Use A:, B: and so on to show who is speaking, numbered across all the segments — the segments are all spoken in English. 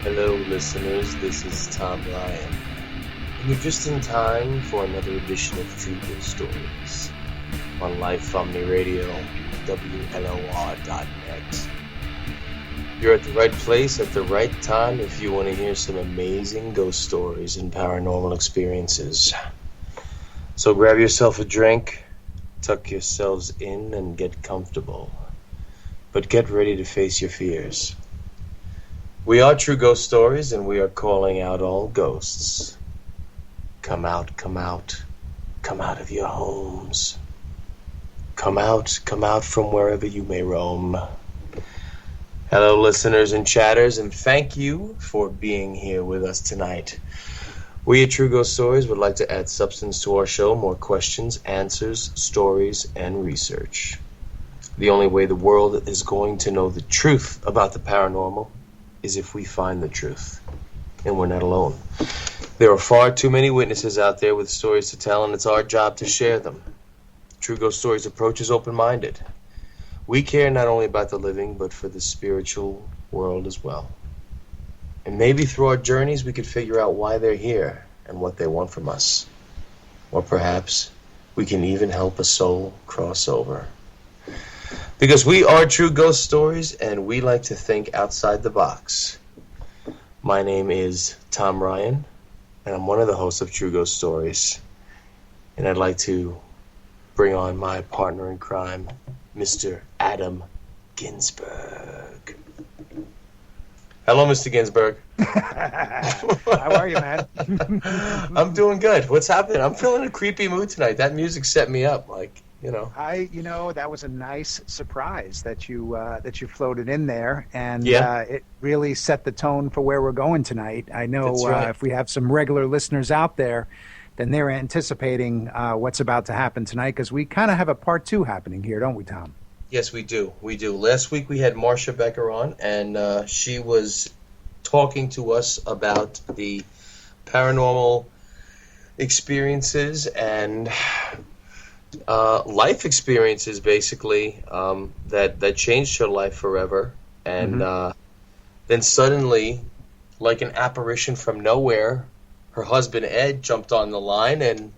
A: Hello, listeners. This is Tom Ryan, and you're just in time for another edition of True Ghost Stories on Life Omni Radio, WLOR.net. You're at the right place at the right time if you want to hear some amazing ghost stories and paranormal experiences. So grab yourself a drink, tuck yourselves in, and get comfortable. But get ready to face your fears. We are True Ghost Stories, and we are calling out all ghosts. Come out, come out. Come out of your homes. Come out from wherever you may roam. Hello, listeners and chatters, and thank you for being here with us tonight. We at True Ghost Stories would like to add substance to our show, more questions, answers, stories, and research. The only way the world is going to know the truth about the paranormal is if we find the truth, and we're not alone. There are far too many witnesses out there with stories to tell, and it's our job to share them. True Ghost Stories approach is open-minded. We care not only about the living, but for the spiritual world as well. And maybe through our journeys we could figure out why they're here and what they want from us. Or perhaps we can even help a soul cross over. Because we are True Ghost Stories, and we like to think outside the box. My name is Tom Ryan, and I'm one of the hosts of True Ghost Stories. And I'd like to bring on my partner in crime, Mr. Adam Ginsberg. Hello, Mr. Ginsberg.
B: How are you, man?
A: I'm doing good. What's happening? I'm feeling a creepy mood tonight. That music set me up,
B: That was a nice surprise that you floated in there, and it really set the tone for where we're going tonight. I know right. If we have some regular listeners out there, then they're anticipating what's about to happen tonight, because we kind of have a part 2 happening here, don't we, Tom?
A: Yes, we do. We do. Last week we had Marcia Becker on, and she was talking to us about the paranormal experiences and life experiences, basically, that changed her life forever. And then suddenly, like an apparition from nowhere, her husband Ed jumped on the line and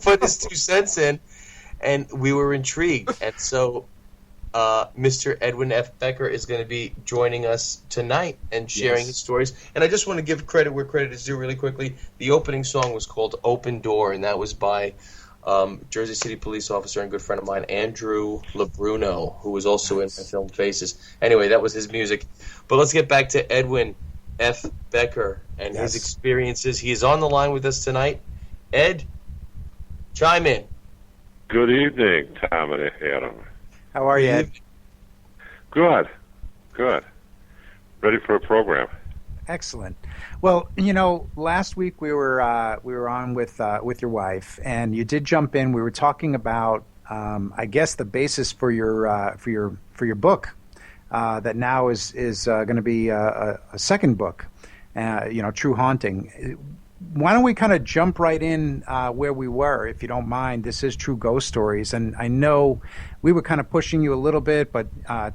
A: put his 2 cents in, and we were intrigued. And so Mr. Edwin F. Becker is going to be joining us tonight and sharing his stories. And I just want to give credit where credit is due really quickly. The opening song was called Open Door, and that was by Jersey City police officer and good friend of mine, Andrew LeBruno, who was also in my film Faces. Anyway, that was his music. But let's get back to Edwin F. Becker and his experiences. He is on the line with us tonight. Ed, chime in.
C: Good evening, Tom and Adam.
B: How are you, Ed?
C: Good. Ready for a program.
B: Excellent. Well, last week we were on with your wife, and you did jump in. We were talking about, I guess, the basis for your book that now is going to be a second book, True Haunting. Why don't we kind of jump right in where we were, if you don't mind? This is True Ghost Stories, and I know we were kind of pushing you a little bit, but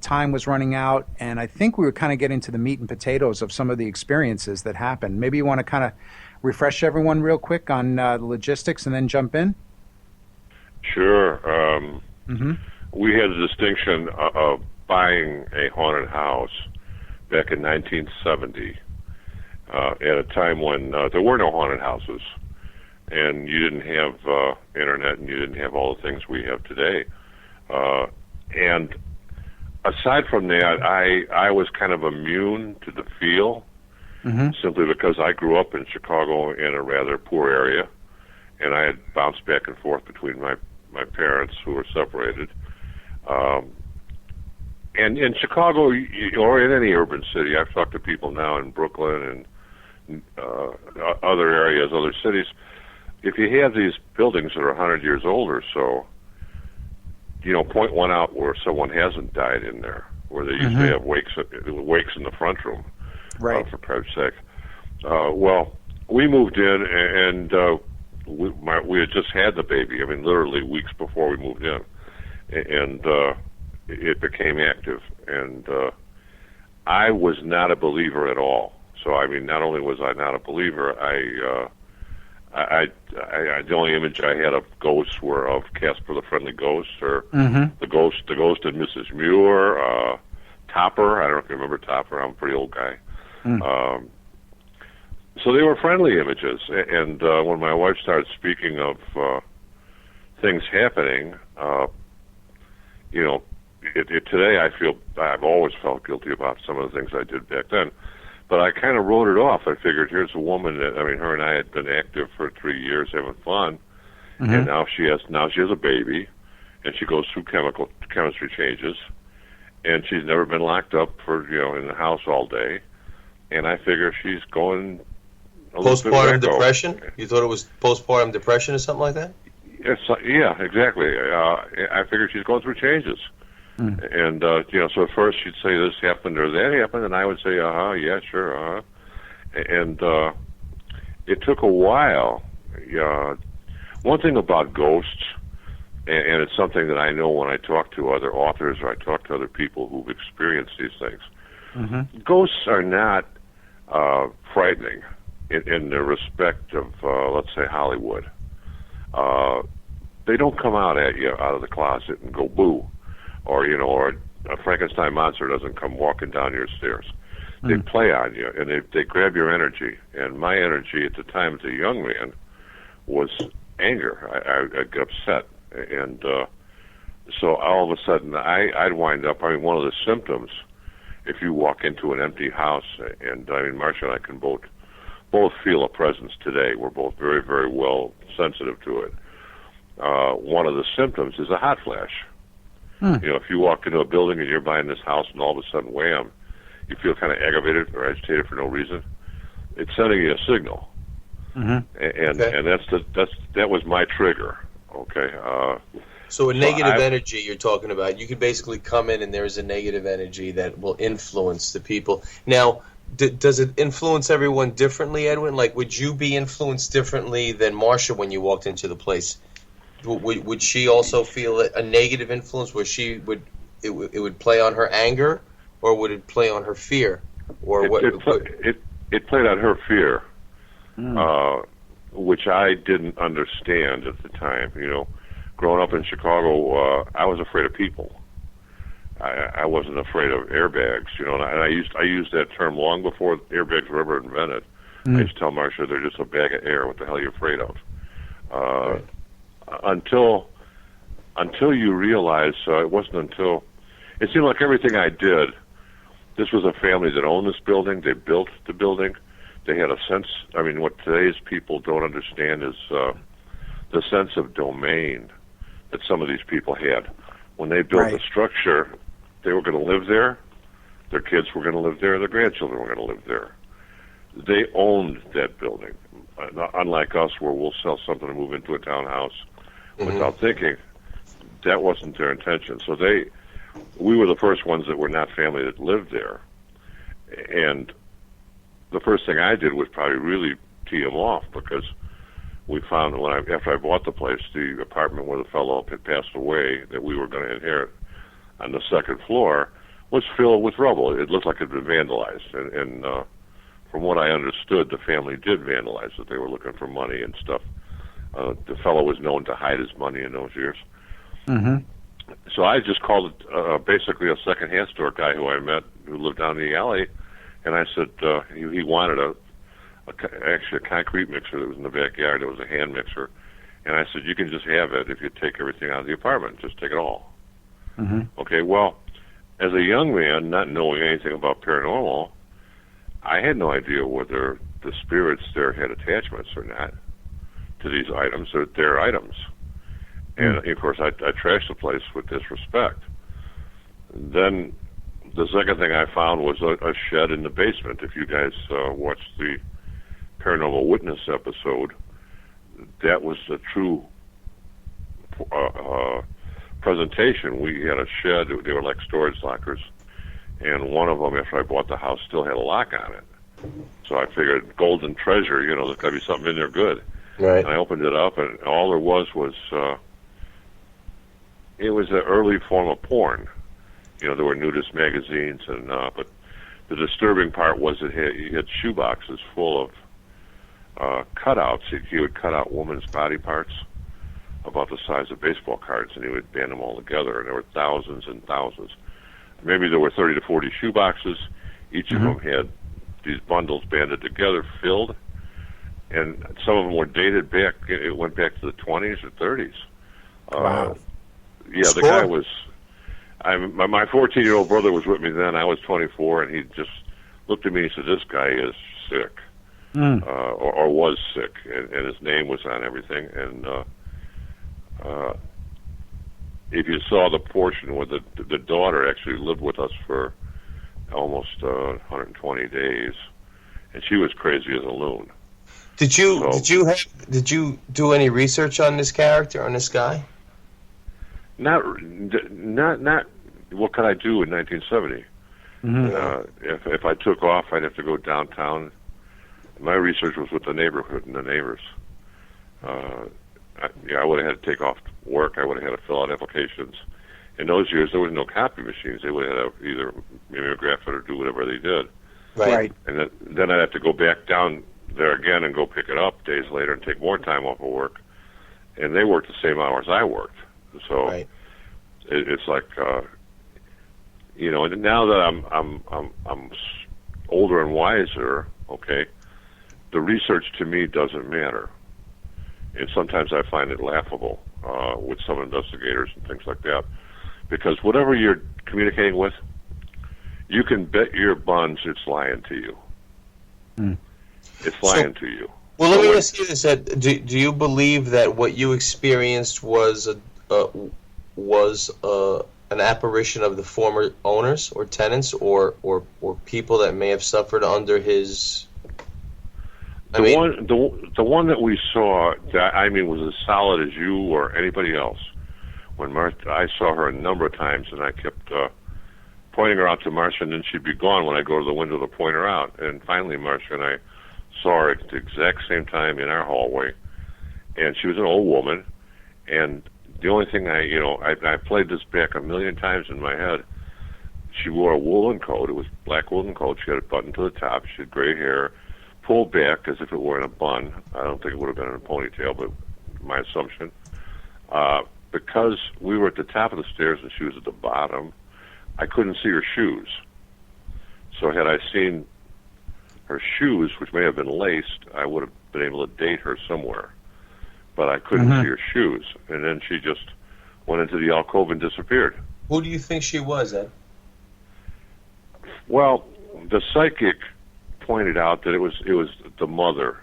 B: time was running out, and I think we were kind of getting to the meat and potatoes of some of the experiences that happened. Maybe you want to kind of refresh everyone real quick on the logistics and then jump in?
C: Sure. We had the distinction of buying a haunted house back in 1970. At a time when there were no haunted houses, and you didn't have internet, and you didn't have all the things we have today. And aside from that, I was kind of immune to the feel, simply because I grew up in Chicago in a rather poor area, and I had bounced back and forth between my parents, who were separated. And in Chicago, or in any urban city, I've talked to people now in Brooklyn and other areas, other cities. If you have these buildings that are 100 years old or so, point one out where someone hasn't died in there, where they usually have wakes in the front room,
B: right?
C: For Christ's sake. Well, we moved in, and we had just had the baby. I mean, literally weeks before we moved in, and it became active. And I was not a believer at all. So I mean, not only was I not a believer, the only image I had of ghosts were of Casper the Friendly Ghost, or the ghost of Mrs. Muir, Topper. I don't know if you remember Topper. I'm a pretty old guy. So they were friendly images. And when my wife started speaking of things happening, today I feel I've always felt guilty about some of the things I did back then. But I kind of wrote it off. I figured, here's a woman that, I mean, her and I had been active for 3 years, having fun, and now she has a baby, and she goes through chemistry changes, and she's never been locked up for in the house all day, and I figure she's going a
A: postpartum depression. You thought it was postpartum depression or something like that?
C: Yes, yeah, exactly. I figured she's going through changes. And, so at first she'd say this happened or that happened, and I would say, yeah, sure, And it took a while. One thing about ghosts, and it's something that I know when I talk to other authors or I talk to other people who've experienced these things, ghosts are not frightening in the respect of, let's say, Hollywood. They don't come out at you out of the closet and go boo. Or a Frankenstein monster doesn't come walking down your stairs. They play on you, and they grab your energy. And my energy at the time as a young man was anger. I got upset. And so all of a sudden, I'd wind up, one of the symptoms, if you walk into an empty house, and Marcia and I can both feel a presence today. We're both very, very well sensitive to it. One of the symptoms is a hot flash. If you walk into a building and you're buying this house and all of a sudden, wham, you feel kind of aggravated or agitated for no reason, it's sending you a signal. And that was my trigger. Okay.
A: So negative energy you're talking about, you could basically come in and there's a negative energy that will influence the people. Now, does it influence everyone differently, Edwin? Like, would you be influenced differently than Marcia when you walked into the place? Would she also feel a negative influence where it would play on her anger, or would it play on her fear, or
C: it played on her fear, which I didn't understand at the time. Growing up in Chicago, I was afraid of people. I wasn't afraid of airbags. And I used that term long before airbags were ever invented. I used to tell Marcia, they're just a bag of air. What the hell are you afraid of? Right. Until you realize, it wasn't until it seemed like everything I did. This was a family that owned this building. They built the building. They had a sense. What today's people don't understand is the sense of domain that some of these people had. When they built the structure, they were going to live there. Their kids were going to live there. Their grandchildren were going to live there. They owned that building. Unlike us, where we'll sell something and move into a townhouse without thinking, that wasn't their intention. So we were the first ones that were not family that lived there. And the first thing I did was probably really tee them off, because we found that after I bought the place, the apartment where the fellow had passed away that we were going to inherit on the second floor was filled with rubble. It looked like it had been vandalized. And from what I understood, the family did vandalize it. They were looking for money and stuff. The fellow was known to hide his money in those years. So I just called it basically a second-hand store guy who I met who lived down the alley, and I said he wanted actually a concrete mixer that was in the backyard. It was a hand mixer, and I said, you can just have it if you take everything out of the apartment. Just take it all. Okay, well, as a young man, not knowing anything about paranormal, I had no idea whether the spirits there had attachments or not to these items. They're items. And, of course, I trashed the place with disrespect. Then the second thing I found was a shed in the basement. If you guys watched the Paranormal Witness episode, that was a true presentation. We had a shed. They were like storage lockers. And one of them, after I bought the house, still had a lock on it. So I figured, golden treasure, there's got to be something in there good.
A: Right.
C: And I opened it up, and all there was it was an early form of porn. There were nudist magazines, but The disturbing part was that he had shoe boxes full of cutouts. He would cut out women's body parts about the size of baseball cards, and he would band them all together, and there were thousands and thousands. Maybe there were 30 to 40 shoe boxes. Each of them had these bundles banded together, filled, and some of them were dated back. It went back to the 20s or 30s.
B: Wow.
C: Yeah, the guy was. My 14-year-old brother was with me then. I was 24, and he just looked at me and said, "This guy is sick, or was sick," and his name was on everything. And if you saw the portion where the daughter actually lived with us for almost 120 days, and she was crazy as a loon.
A: Did you do any research on this character, on this guy?
C: Not. What could I do in 1970? If I took off, I'd have to go downtown. My research was with the neighborhood and the neighbors. I would have had to take off work. I would have had to fill out applications. In those years, there was no copy machines. They would have either mimeograph it or do whatever they did.
B: Right.
C: And then I'd have to go back down there again and go pick it up days later and take more time off of work. And they worked the same hours I worked. So it's like, and now that I'm older and wiser, okay, the research to me doesn't matter. And sometimes I find it laughable with some investigators and things like that. Because whatever you're communicating with, you can bet your buns it's lying to you. It's lying to you.
A: Well, let me ask you this: do you believe that what you experienced was an apparition of the former owners or tenants, or people that may have suffered under his?
C: The one that we saw, was as solid as you or anybody else. When I saw her a number of times, and I kept pointing her out to Marcia, and then she'd be gone when I go to the window to point her out. And finally, Marcia and I saw her at the exact same time in our hallway, and she was an old woman. And the only thing I played this back a million times in my head. She wore a woolen coat. It was black woolen coat. She had a button to the top. She had gray hair, pulled back as if it were in a bun. I don't think it would have been in a ponytail, but my assumption. Because we were at the top of the stairs and she was at the bottom, I couldn't see her shoes. So had I seen her shoes, which may have been laced, I would have been able to date her somewhere. But I couldn't see her shoes. And then she just went into the alcove and disappeared.
A: Who do you think she was, Ed?
C: Well, the psychic pointed out that it was the mother.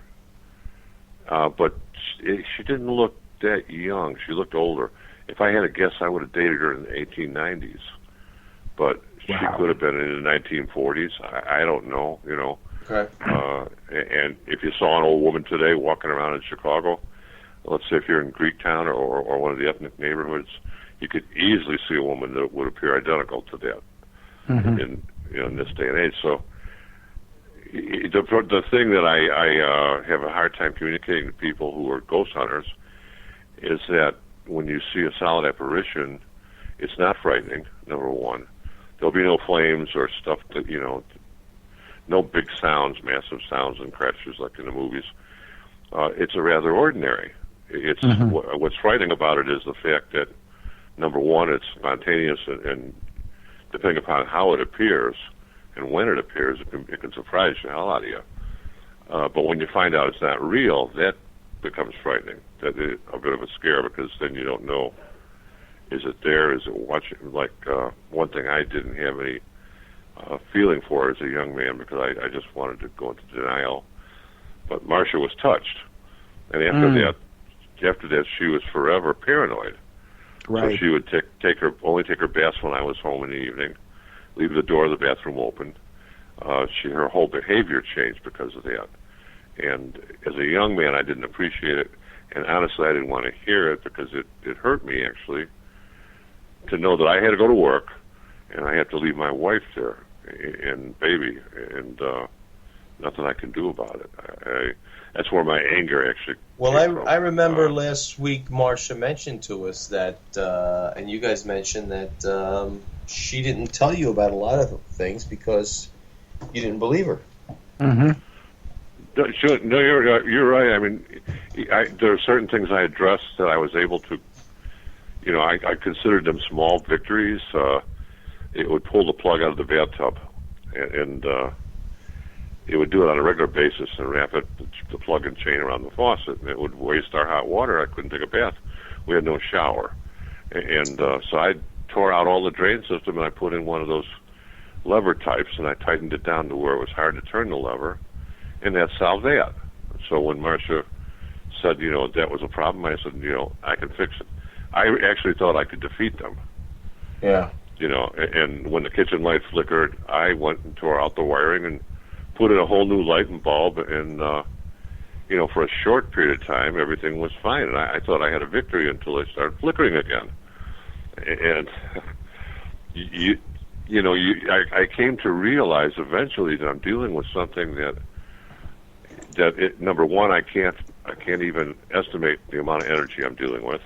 C: But she didn't look that young. She looked older. If I had to guess, I would have dated her in the 1890s. But she could have been in the 1940s. I don't know,
A: Okay.
C: And if you saw an old woman today walking around in Chicago, let's say if you're in Greektown or one of the ethnic neighborhoods, you could easily see a woman that would appear identical to that in this day and age. So the thing that I have a hard time communicating to people who are ghost hunters is that when you see a solid apparition, it's not frightening, number one. There'll be no flames or stuff that, no big sounds, massive sounds and crashes like in the movies. It's a rather ordinary. It's what's frightening about it is the fact that, number one, it's spontaneous and depending upon how it appears and when it appears, it can surprise the hell out of you. But when you find out it's not real, that becomes frightening. That is a bit of a scare because then you don't know, is it there? Is it watching? Like one thing I didn't have any feeling for as a young man because I just wanted to go into denial. But Marcia was touched, and after that, she was forever paranoid.
B: Right.
C: So she would only take her baths when I was home in the evening, leave the door of the bathroom open. Her whole behavior changed because of that. And as a young man, I didn't appreciate it, and honestly, I didn't want to hear it because it hurt me actually to know that I had to go to work and I had to leave my wife there and baby, and nothing I can do about it. That's where my anger actually.
A: Well, I remember last week Marcia mentioned to us that, and you guys mentioned that she didn't tell you about a lot of things because You didn't believe her.
B: Mm-hmm.
C: No, you're right. I mean, there are certain things I addressed that I was able to, I considered them small victories. It would pull the plug out of the bathtub, and it would do it on a regular basis and wrap the plug and chain around the faucet, and it would waste our hot water. I couldn't take a bath. We had no shower, and so I tore out all the drain system and I put in one of those lever types, and I tightened it down to where it was hard to turn the lever, and that solved that. So when Marcia said, that was a problem, I said, I can fix it. I actually thought I could defeat them.
A: Yeah.
C: And when the kitchen light flickered, I went and tore out the wiring and put in a whole new light and bulb, and for a short period of time, everything was fine, and I thought I had a victory until they started flickering again. And I came to realize eventually that I'm dealing with something that number one, I can't even estimate the amount of energy I'm dealing with.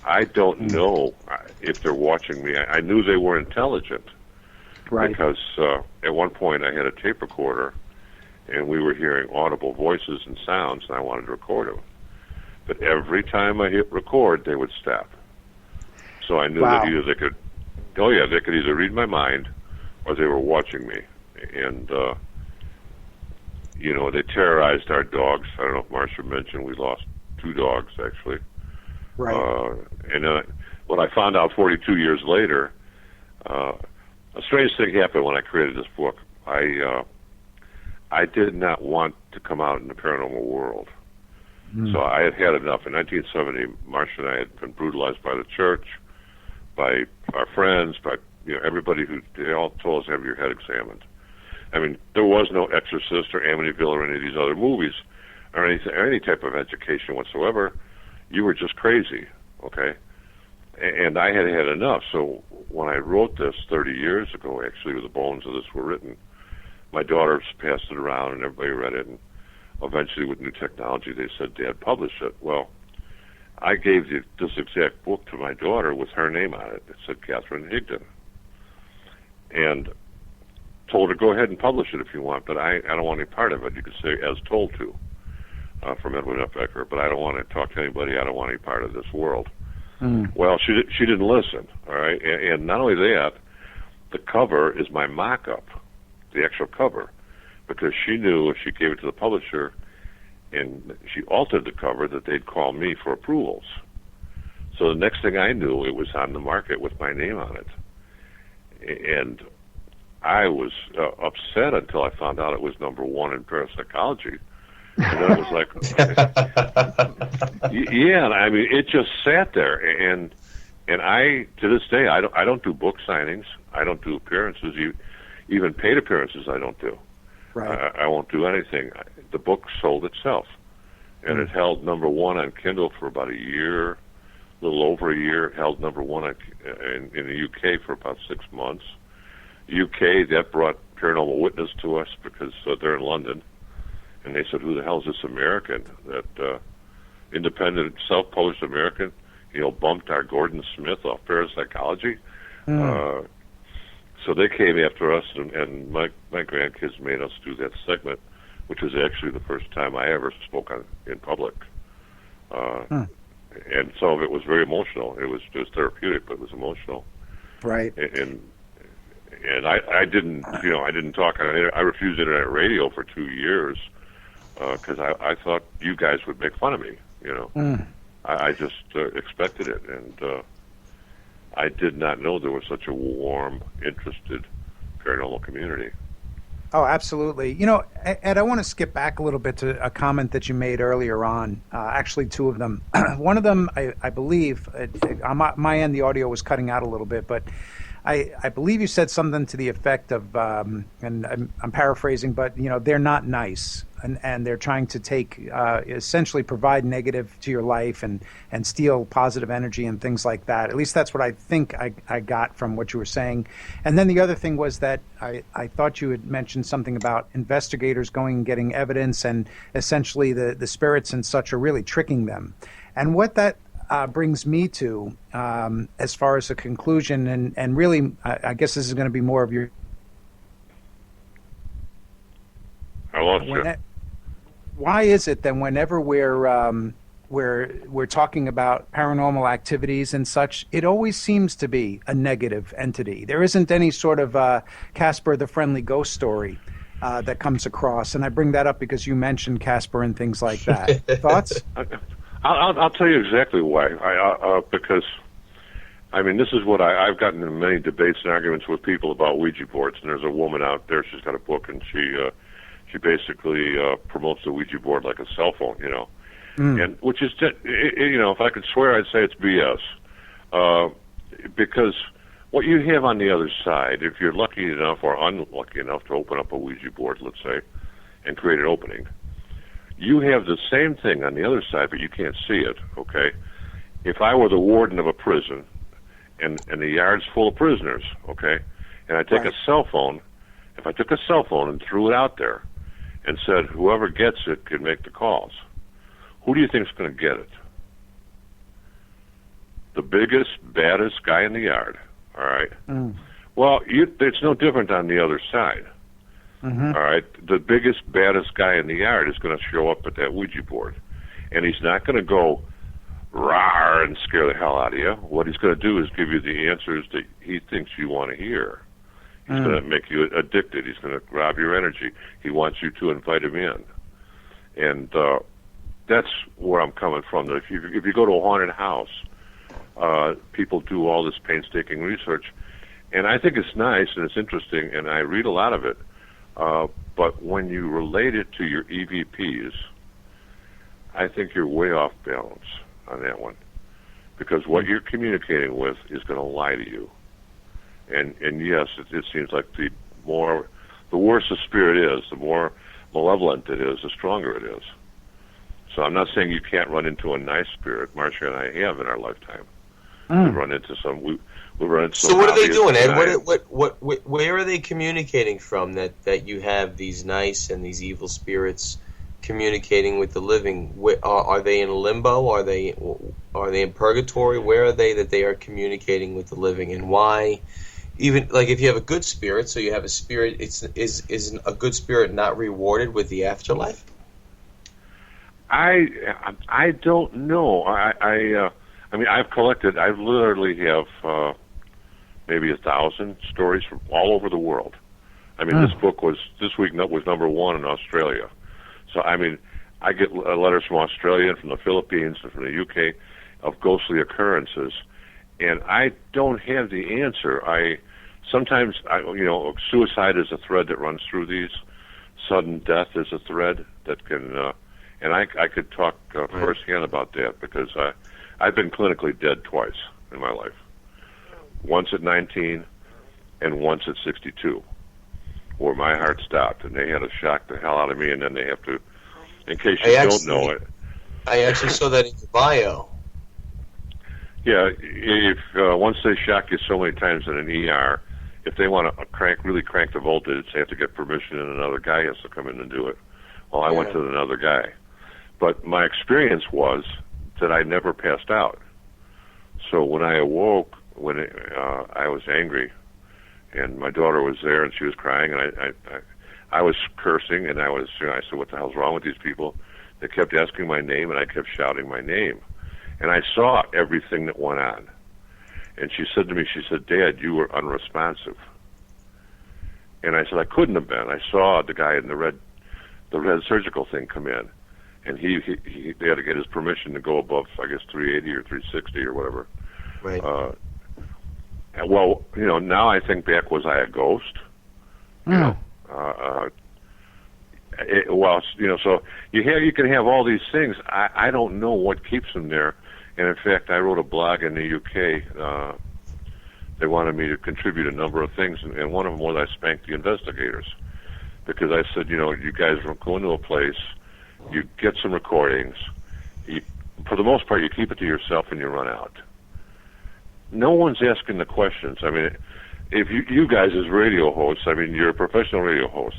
C: I don't know if they're watching me. I knew they were intelligent,
B: Right.
C: Because at one point I had a tape recorder, and we were hearing audible voices and sounds, and I wanted to record them. But every time I hit record, they would stop. So I knew that either they could either read my mind, or they were watching me. And they terrorized our dogs. I don't know if Marcia mentioned we lost 2 dogs actually.
B: Right.
C: And what I found out 42 years later, a strange thing happened when I created this book. I did not want to come out in the paranormal world. So I had had enough. In 1970, Marcia and I had been brutalized by the church, by our friends, by everybody they all told us to have your head examined. I mean, there was no Exorcist or Amityville or any of these other movies or any type of education whatsoever. You were just crazy, okay? And I had had enough. So when I wrote this 30 years ago, actually, the bones of this were written, my daughters passed it around and everybody read it. And eventually, with new technology, they said, Dad, publish it. Well, I gave this exact book to my daughter with her name on it. It said Catherine Higdon. And told her, go ahead and publish it if you want, but I don't want any part of it. You could say, as told to, from Edwin F. Becker, but I don't want to talk to anybody. I don't want any part of this world. Well, she didn't listen, all right? And not only that, the cover is my mock-up, the actual cover, because she knew if she gave it to the publisher and she altered the cover that they'd call me for approvals. So the next thing I knew, it was on the market with my name on it. And I was upset until I found out it was #1 in parapsychology. And then it was like, yeah, I mean, it just sat there. And I, to this day, I don't do book signings. I don't do appearances. Even paid appearances I don't do.
B: Right.
C: I won't do anything. The book sold itself. And it held #1 on Kindle for about a year, a little over a year. It held #1 in the UK for about 6 months. UK, that brought Paranormal Witness to us because they're in London. And they said, who the hell is this American? That independent, self-published American, bumped our Gordon Smith off parapsychology. So they came after us, and my grandkids made us do that segment, which was actually the first time I ever spoke in public. And some of it was very emotional. It was just therapeutic, but it was emotional.
B: Right.
C: And I didn't, I didn't talk on it. I refused internet radio for 2 years because I thought you guys would make fun of me. I just expected it, and I did not know there was such a warm, interested paranormal community.
B: Oh, absolutely. Ed, I want to skip back a little bit to a comment that you made earlier on. Actually, 2 of them. One of them, I believe, on my end, the audio was cutting out a little bit, but I believe you said something to the effect of, and I'm paraphrasing, but they're not nice, and they're trying to take essentially provide negative to your life and steal positive energy and things like that. At least that's what I think I got from what you were saying. And then the other thing was that I thought you had mentioned something about investigators going and getting evidence, and essentially the spirits and such are really tricking them. And what that brings me to, as far as a conclusion, and really, I guess this is going to be more of your
C: lost you.
B: Why is it that whenever we're talking about paranormal activities and such, it always seems to be a negative entity? There isn't any sort of Casper the Friendly Ghost story that comes across, and I bring that up because you mentioned Casper and things like that. Thoughts?
C: I'll tell you exactly why. Because, I mean, this is what I've gotten in many debates and arguments with people about Ouija boards, and there's a woman out there, she's got a book, and she basically promotes the Ouija board like a cell phone, you know. And which is, you know, if I could swear, I'd say it's BS. Because what you have on the other side, if you're lucky enough or unlucky enough to open up a Ouija board, let's say, and create an opening, you have the same thing on the other side, but you can't see it, okay? If I were the warden of a prison, and the yard's full of prisoners, okay, and I take a cell phone, if I took a cell phone and threw it out there and said, whoever gets it can make the calls, who do you think is going to get it? The biggest, baddest guy in the yard, all right? Well, it's no different on the other side, all right? The biggest, baddest guy in the yard is going to show up at that Ouija board, and he's not going to go rawr and scare the hell out of you. What he's going to do is give you the answers that he thinks you want to hear. He's going to make you addicted. He's going to grab your energy. He wants you to invite him in. And that's where I'm coming from. That if you go to a haunted house, people do all this painstaking research, and I think it's nice and it's interesting, and I read a lot of it. But when you relate it to your EVPs, I think you're way off balance on that one, because what you're communicating with is going to lie to you. And yes, it seems like the worse the spirit is, the more malevolent it is, the stronger it is. So I'm not saying you can't run into a nice spirit. Marcia and I have in our lifetime. We've run into some. We run into some.
A: So what are they doing, Ed? Where are they communicating from? That you have these nice and these evil spirits communicating with the living. Are they in limbo? Are they in purgatory? Where are they that they are communicating with the living, and why? Even like if you have a good spirit, so you have a spirit, is a good spirit not rewarded with the afterlife?
C: I don't know. I mean, I've collected. I literally have maybe 1,000 stories from all over the world. I mean, this week was number one in Australia. So I mean, I get letters from Australia and from the Philippines and from the UK of ghostly occurrences, and I don't have the answer. Sometimes suicide is a thread that runs through these. Sudden death is a thread that can, and I could talk firsthand about that because I've been clinically dead twice in my life. Once at 19 and once at 62, where my heart stopped, and they had to shock the hell out of me, and then they have to, in case you don't know it.
A: I actually saw that in your bio.
C: Yeah, if once they shock you so many times in an ER, if they want to really crank the voltage, they have to get permission, and another guy has to come in and do it. Well, I went to another guy. But my experience was that I never passed out. So when I awoke, I was angry, and my daughter was there, and she was crying, and I was cursing, and I said, what the hell's wrong with these people? They kept asking my name, and I kept shouting my name. And I saw everything that went on. And she said to me, Dad, you were unresponsive. And I said, I couldn't have been. I saw the guy in the red surgical thing come in. And they had to get his permission to go above, I guess, 380 or 360 or whatever.
A: Right.
C: Well, now I think back, was I a ghost? So you can have all these things. I don't know what keeps them there. And in fact, I wrote a blog in the UK. They wanted me to contribute a number of things, and one of them was I spanked the investigators because I said, you guys go into a place, you get some recordings. For the most part, you keep it to yourself and you run out. No one's asking the questions. I mean, if you guys as radio hosts, I mean, you're a professional radio host.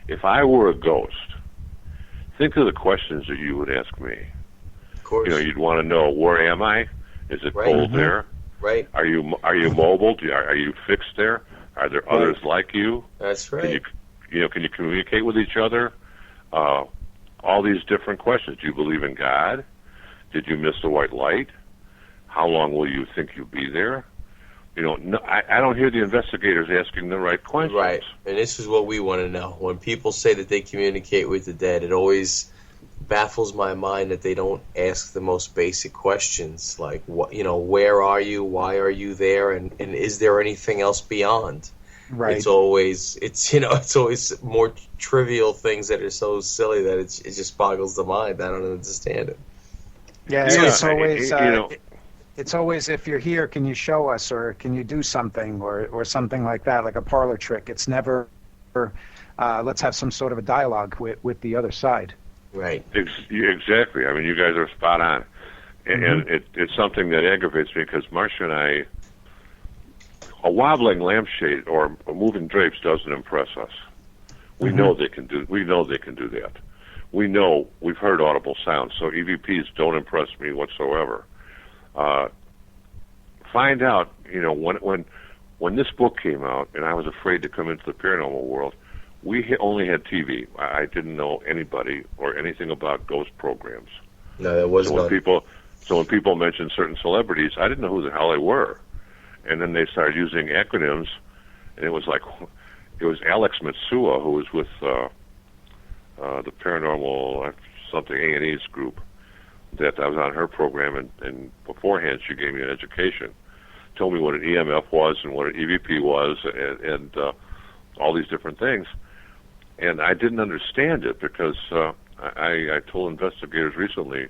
C: If I were a ghost, think of the questions that you would ask me.
A: Of course.
C: You'd want to know, where am I? Is it cold there?
A: Right.
C: Are you mobile? Are you fixed there? Are there others like you?
A: That's right.
C: Can you communicate with each other? all these different questions. Do you believe in God? Did you miss the white light? How long will you think you'll be there? No, I don't hear the investigators asking the right questions.
A: Right, and this is what we want to know. When people say that they communicate with the dead, it always baffles my mind that they don't ask the most basic questions, like, where are you? Why are you there? And is there anything else beyond?
B: Right.
A: It's always more trivial things that are so silly that it just boggles the mind. I don't understand it.
B: Yeah, it's always, if you're here, can you show us, or can you do something, or something like that, like a parlor trick. It's never, let's have some sort of a dialogue with the other side.
A: Right.
C: Exactly. I mean, you guys are spot on. And it's something that aggravates me, because Marcia and I, a wobbling lampshade or moving drapes doesn't impress us. We know they can do that. We know we've heard audible sounds, so EVPs don't impress me whatsoever. Find out, when this book came out, and I was afraid to come into the paranormal world, we only had TV. I didn't know anybody or anything about ghost programs.
A: No, there was none.
C: So when people mentioned certain celebrities, I didn't know who the hell they were. And then they started using acronyms, and it was Alex Mitsua, who was with the paranormal something A&E's group, that I was on her program, and beforehand she gave me an education, told me what an EMF was and what an EVP was, and all these different things. And I didn't understand it, because I told investigators recently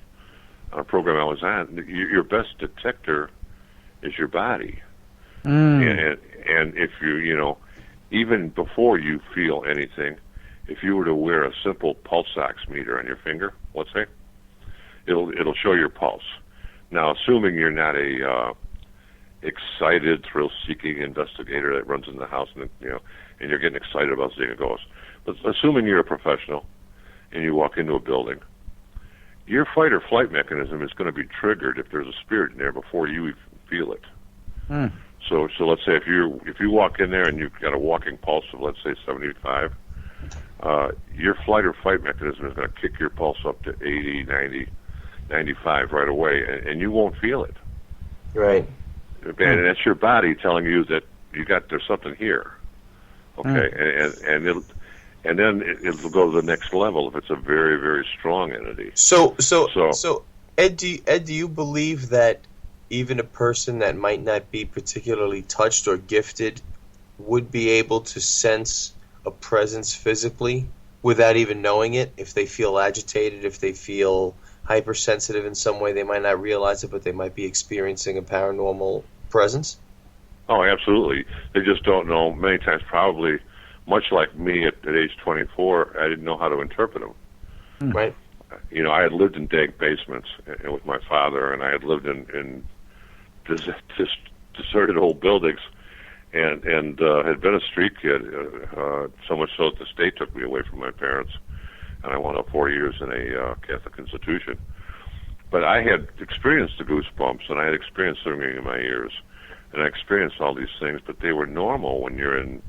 C: on a program I was on, your best detector is your body. And if even before you feel anything, if you were to wear a simple pulse oximeter on your finger, let's say, it'll show your pulse. Now, assuming you're not a excited, thrill-seeking investigator that runs in the house and you're getting excited about seeing a ghost, but assuming you're a professional and you walk into a building, your fight or flight mechanism is going to be triggered if there's a spirit in there before you even feel it. So let's say if you walk in there and you've got a walking pulse of, let's say, 75, your flight or fight mechanism is going to kick your pulse up to 80, 90, 95 right away, and you won't feel it.
A: Right.
C: And that's your body telling you that there's something here. Okay, and then it'll go to the next level if it's a very, very strong entity.
A: So Ed, do you believe that even a person that might not be particularly touched or gifted would be able to sense a presence physically without even knowing it? If they feel agitated, if they feel hypersensitive in some way, they might not realize it, but they might be experiencing a paranormal presence?
C: Oh, absolutely. They just don't know. Many times, probably, much like me at age 24, I didn't know how to interpret them.
A: Right.
C: I had lived in dank basements with my father, and I had lived in deserted old buildings, and had been a street kid, so much so that the state took me away from my parents, and I wound up 4 years in a Catholic institution. But I had experienced the goosebumps, and I had experienced ringing in my ears, and I experienced all these things, but they were normal when you're in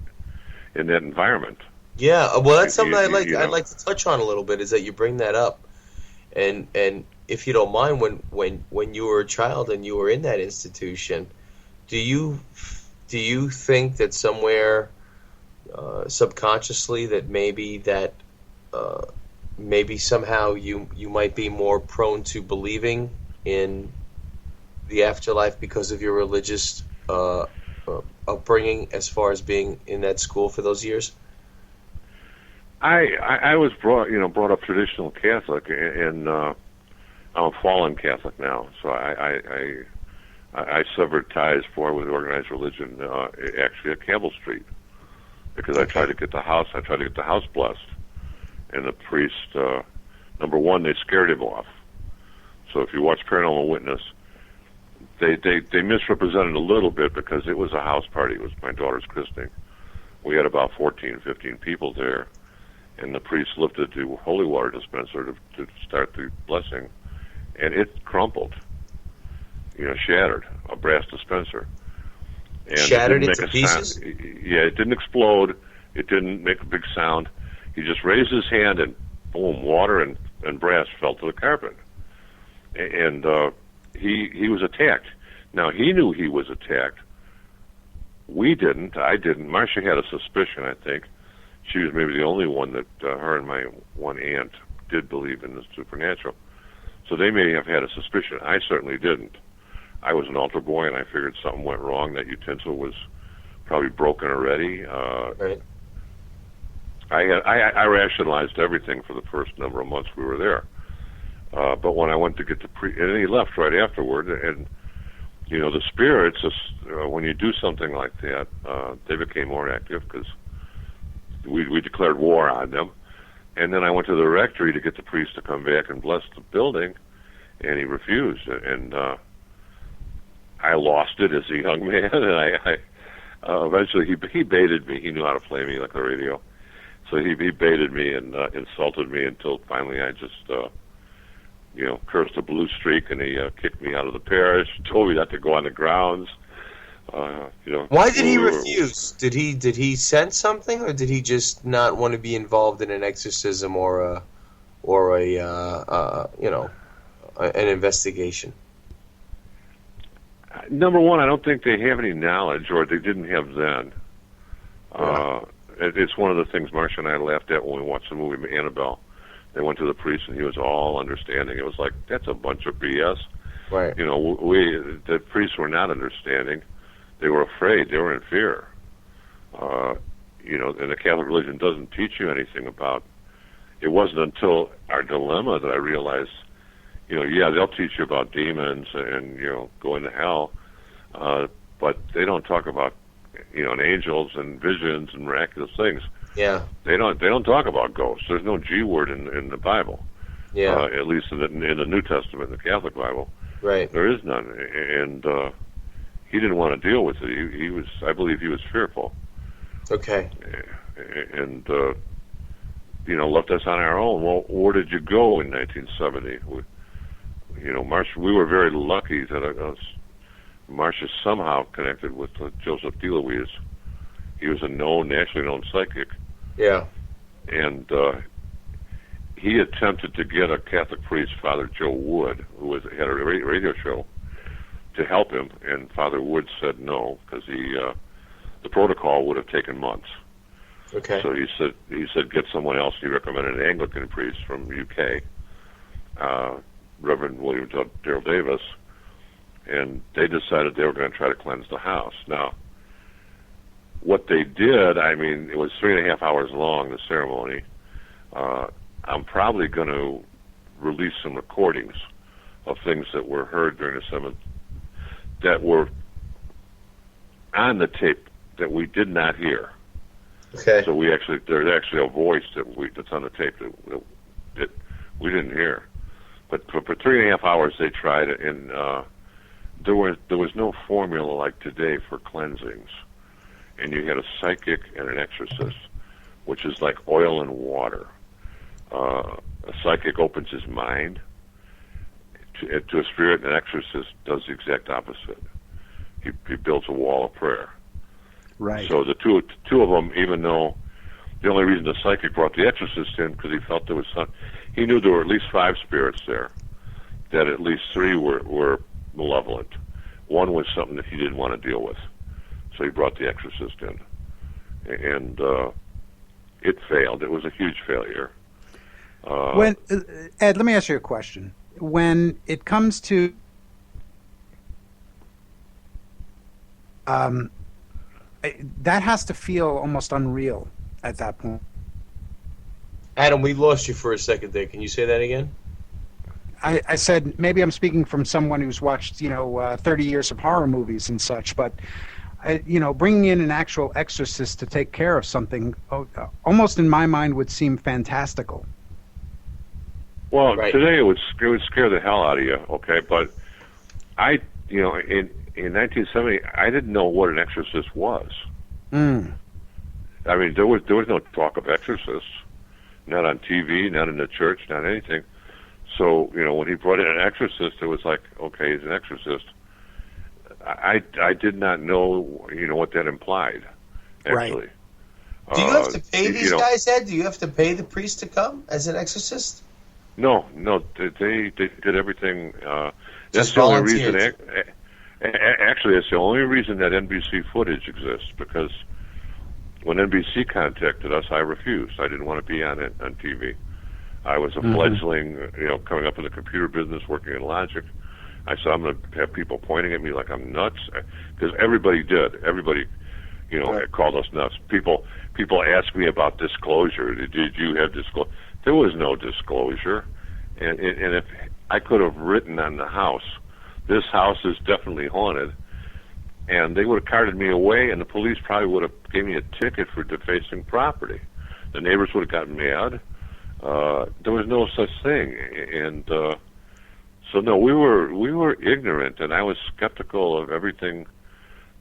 C: that environment.
A: Yeah, well, that's something I'd like to touch on a little bit, is that you bring that up, and if you don't mind, when you were a child and you were in that institution, do you think that somewhere subconsciously that maybe somehow you might be more prone to believing in the afterlife because of your religious upbringing, as far as being in that school for those years?
C: I was brought up traditional Catholic, and I'm a fallen Catholic now. So I severed ties with organized religion actually at Campbell Street, because I tried to get the house blessed, and the priest, number one, they scared him off. So if you watch Paranormal Witness, they misrepresented a little bit, because it was a house party. It was my daughter's christening. We had about 14, 15 people there, and the priest lifted the holy water dispenser to start the blessing, and it crumpled, shattered, a brass dispenser. And
A: shattered
C: it didn't
A: into
C: make a
A: pieces?
C: Sound. Yeah, it didn't explode. It didn't make a big sound. He just raised his hand and boom, water and brass fell to the carpet. And he was attacked. Now, he knew he was attacked. We didn't. I didn't. Marcia had a suspicion, I think. She was maybe the only one that her and my one aunt did believe in the supernatural. So they may have had a suspicion. I certainly didn't. I was an altar boy, and I figured something went wrong. That utensil was probably broken already.
A: Right.
C: I rationalized everything for the first number of months we were there. But when I went to get the and he left right afterward, and you know, the spirits, when you do something like that, they became more active because we declared war on them. And then I went to the rectory to get the priest to come back and bless the building, and he refused. And I lost it as a young man, and I eventually he baited me. He knew how to play me like the radio. So he baited me and insulted me until finally I just, cursed a blue streak, and he kicked me out of the parish, told me not to go on the grounds.
A: Why did he refuse? Did he sense something, or did he just not want to be involved in an exorcism or an investigation?
C: Number one, I don't think they have any knowledge, or they didn't have then. It's one of the things Marcia and I laughed at when we watched the movie Annabelle. They went to the priest, and he was all understanding. It was like, that's a bunch of BS.
A: Right.
C: The priests were not understanding. They were afraid. They were in fear. And the Catholic religion doesn't teach you anything about. It wasn't until our dilemma that I realized, they'll teach you about demons and going to hell, but they don't talk about angels and visions and miraculous things.
A: Yeah.
C: They don't talk about ghosts. There's no G word in the Bible.
A: Yeah.
C: At least in the New Testament, the Catholic Bible.
A: Right.
C: There is none, and he didn't want to deal with it. He was, I believe, he was fearful.
A: Okay.
C: And left us on our own. Well, where did you go in 1970? Marcia, we were very lucky that Marcia somehow connected with Joseph DeLuise. He was a nationally known psychic.
A: Yeah.
C: And he attempted to get a Catholic priest, Father Joe Wood, who had a radio show, to help him, and Father Wood said no because the protocol would have taken months.
A: Okay.
C: So he said get someone else. He recommended an Anglican priest from UK, Reverend William Darrell Davis, and they decided they were going to try to cleanse the house. Now, what they did, it was 3.5 hours long, the ceremony. I'm probably going to release some recordings of things that were heard during the ceremony that were on the tape that we did not hear.
A: Okay.
C: So there's actually a voice that's on the tape that we didn't hear. But for 3.5 hours they tried it, and there was no formula like today for cleansings. And you had a psychic and an exorcist, which is like oil and water. A psychic opens his mind to a spirit, and an exorcist does the exact opposite. He builds a wall of prayer.
B: Right.
C: So the two of them, even though the only reason the psychic brought the exorcist in because he felt there was he knew there were at least 5 spirits there, that at least 3 were malevolent. One was something that he didn't want to deal with. So he brought the exorcist in, and it failed. It was a huge failure.
B: Ed, let me ask you a question. When it comes to that has to feel almost unreal at that point.
A: Adam, we lost you for a second there. Can you say that again?
B: I said maybe I'm speaking from someone who's watched 30 years of horror movies and such, but bringing in an actual exorcist to take care of something almost in my mind would seem fantastical.
C: Well,
A: right.
C: Today it would scare the hell out of you, okay? But in 1970, I didn't know what an exorcist was.
B: Mm.
C: There was no talk of exorcists, not on TV, not in the church, not anything. So when he brought in an exorcist, it was like, okay, he's an exorcist. I did not know what that implied, actually.
A: Do you have to pay
C: you
A: these
C: know,
A: guys, Ed? Do you have to pay the priest to come as an exorcist?
C: no, they did everything. That's
A: Just
C: the only reason.
A: volunteers.
C: Actually, that's the only reason that NBC footage exists, because when NBC contacted us, I refused. I didn't want to be on TV. I was a fledgling, coming up in the computer business, working in logic. I said, I'm going to have people pointing at me like I'm nuts, because everybody did. Everybody,
A: Right.
C: called us nuts. People asked me about disclosure. Did you have disclosure? There was no disclosure, and if I could have written on the house, this house is definitely haunted, and they would have carted me away, and the police probably would have gave me a ticket for defacing property. The neighbors would have gotten mad. There was no such thing, and so no, we were ignorant, and I was skeptical of everything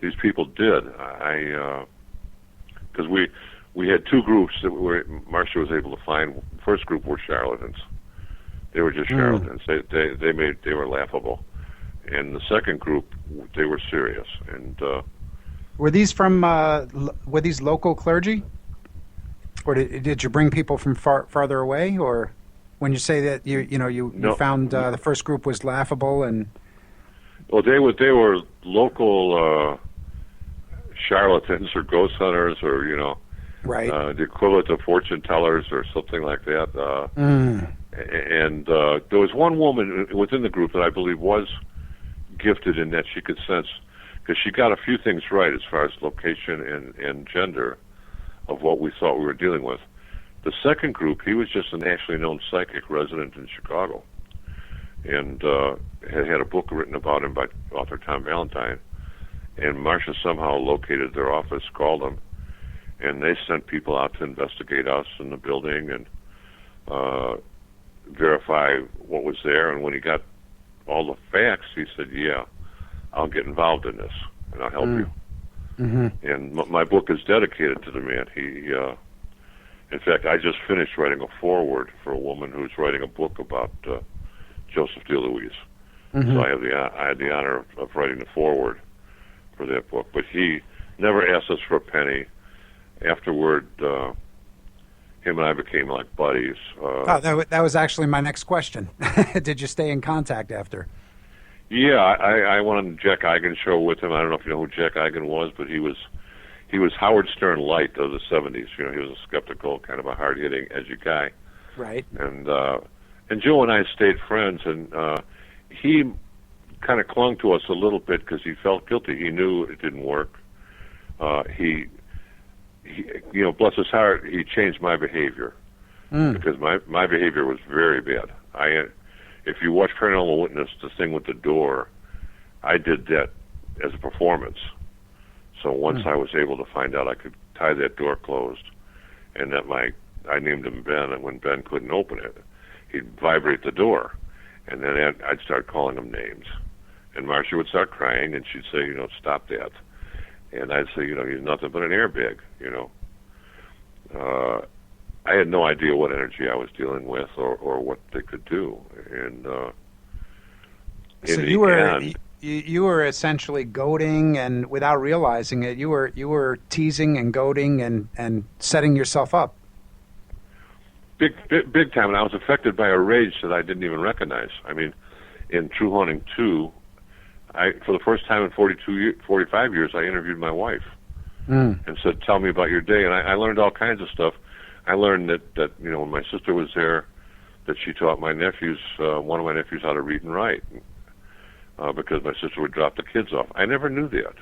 C: these people did. Because we had two groups that Marcia was able to find. The first group were charlatans. They were just charlatans. They were laughable. And the second group, they were serious. And
B: were these from were these local clergy, or did you bring people from farther away? Or when you say that you found the first group was laughable and
C: well, they were local charlatans or ghost hunters or
B: right,
C: the equivalent of fortune tellers or something like that. And there was one woman within the group that I believe was gifted in that she could sense, because she got a few things right as far as location and gender of what we thought we were dealing with. The second group, he was just a nationally known psychic resident in Chicago, and had a book written about him by author Tom Valentine. And Marcia somehow located their office, called them, and they sent people out to investigate us in the building and verify what was there. And when he got all the facts, he said, "Yeah, I'll get involved in this, and I'll help you." And my book is dedicated to the man. In fact, I just finished writing a foreword for a woman who's writing a book about Joseph DeLuise. So I had the honor of writing the foreword for that book. But he never asked us for a penny. Afterward, him and I became like buddies.
B: That was actually my next question. Did you stay in contact after?
C: Yeah, I went on the Jack Eigen show with him. I don't know if you know who Jack Eigen was, but he was Howard Stern light of the 70s. He was a skeptical, kind of a hard-hitting, edgy guy.
B: Right.
C: And Joe and I stayed friends, and he kind of clung to us a little bit because he felt guilty. He knew it didn't work. He bless his heart, he changed my behavior because my behavior was very bad. If you watch Paranormal Witness, the thing with the door, I did that as a performance. So once I was able to find out I could tie that door closed, and that I named him Ben, and when Ben couldn't open it, he'd vibrate the door, and then I'd start calling him names, and Marcia would start crying, and she'd say, stop that, and I'd say, he's nothing but an airbag, I had no idea what energy I was dealing with or what they could do, and
B: so you were essentially goading, and without realizing it, you were teasing and goading and setting yourself up.
C: Big time, and I was affected by a rage that I didn't even recognize. I mean, in True Haunting 2, for the first time in 45 years, I interviewed my wife and said, "Tell me about your day." And I learned all kinds of stuff. I learned that when my sister was there, that she taught my nephews, one of my nephews, how to read and write, because my sister would drop the kids off. I never knew that.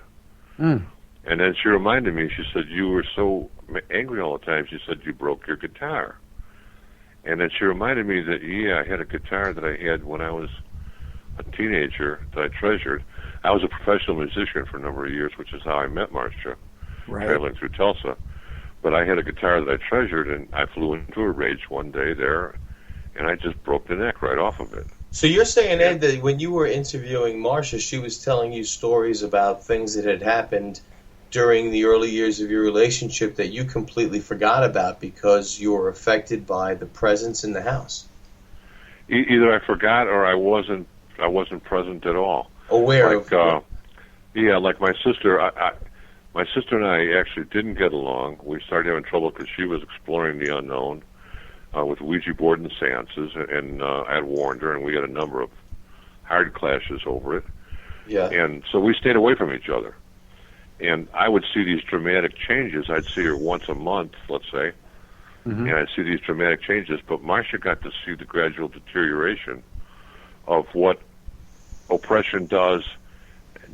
C: And then she reminded me. She said, "You were so angry all the time." She said, "You broke your guitar." And then she reminded me that, I had a guitar that I had when I was a teenager that I treasured. I was a professional musician for a number of years, which is how I met Marcia, traveling through Tulsa. But I had a guitar that I treasured, and I flew into a rage one day there, and I just broke the neck right off of it.
A: So you're saying, Ed, that when you were interviewing Marcia, she was telling you stories about things that had happened during the early years of your relationship that you completely forgot about because you were affected by the presence in the house?
C: Either I forgot or I wasn't present at all.
A: Aware of
C: like my sister. My sister and I actually didn't get along. We started having trouble because she was exploring the unknown with Ouija board and seances, and I had warned her, and we had a number of hard clashes over it.
A: Yeah.
C: And so we stayed away from each other. And I would see these dramatic changes. I'd see her once a month, let's say, and I'd see these dramatic changes. But Marcia got to see the gradual deterioration of what oppression does,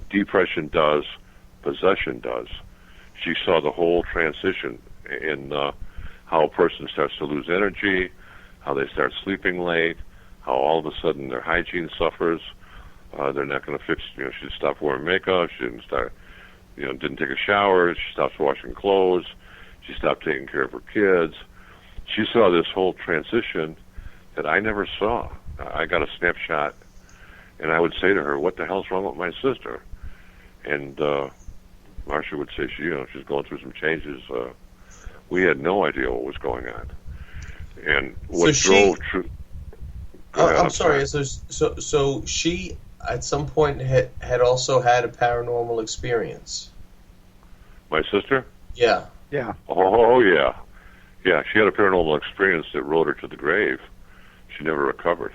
C: depression does, possession does. She saw the whole transition in how a person starts to lose energy, how they start sleeping late, how all of a sudden their hygiene suffers. They're not going to fix. She stopped wearing makeup. She didn't start. Didn't take a shower. She stopped washing clothes. She stopped taking care of her kids. She saw this whole transition that I never saw. I got a snapshot, and I would say to her, "What the hell's wrong with my sister?" And Marcia would say, she's going through some changes. We had no idea what was going on, and what drove.
A: I'm sorry. So she, at some point, had also had a paranormal experience.
C: My sister?
A: Yeah.
B: Yeah.
C: Oh, yeah. Yeah, she had a paranormal experience that rode her to the grave. She never recovered.